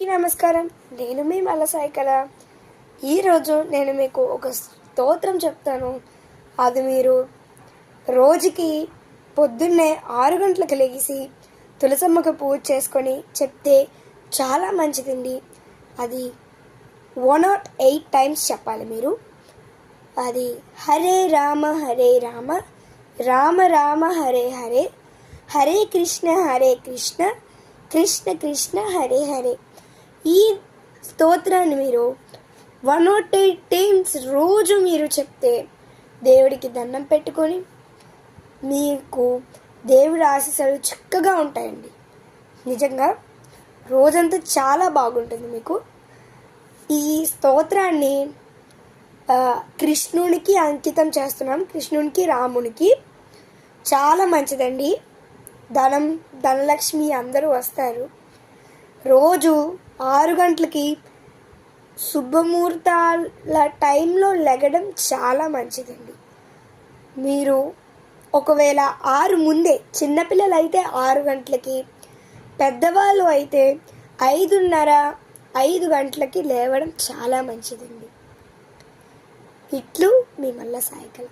నమస్కారం. నేను మీ మల్ల సాయికళ. ఈరోజు నేను మీకు ఒక స్తోత్రం చెప్తాను. అది మీరు రోజుకి పొద్దున్నే 6 గంటలకు లెగిసి తులసమ్మకు పూజ చేసుకొని చెప్తే చాలా మంచిదండి. అది 108 టైమ్స్ చెప్పాలి మీరు. అది హరే రామ రామ రామ హరే హరే, హరే కృష్ణ కృష్ణ కృష్ణ హరే హరే. ఈ స్తోత్రాన్ని మీరు 108 టైమ్స్ రోజు మీరు చెప్తే దేవుడికి దండం పెట్టుకొని మీకు దేవుడి ఆశీస్సులు చక్కగా ఉంటాయండి. నిజంగా రోజంతా చాలా బాగుంటుంది మీకు. ఈ స్తోత్రాన్ని కృష్ణునికి అంకితం చేస్తున్నాం. కృష్ణునికి, రామునికి చాలా మంచిదండి. ధనలక్ష్మి అందరూ వస్తారు. రోజు 6 గంటలకి శుభముహూర్తాల టైంలో లెగడం చాలా మంచిదండి. మీరు ఒకవేళ 6 ముందే, చిన్నపిల్లలు అయితే 6 గంటలకి, పెద్దవాళ్ళు అయితే 5:30 గంటలకి లేవడం చాలా మంచిదండి. ఇట్లు మీ మల్ల సాయికళ.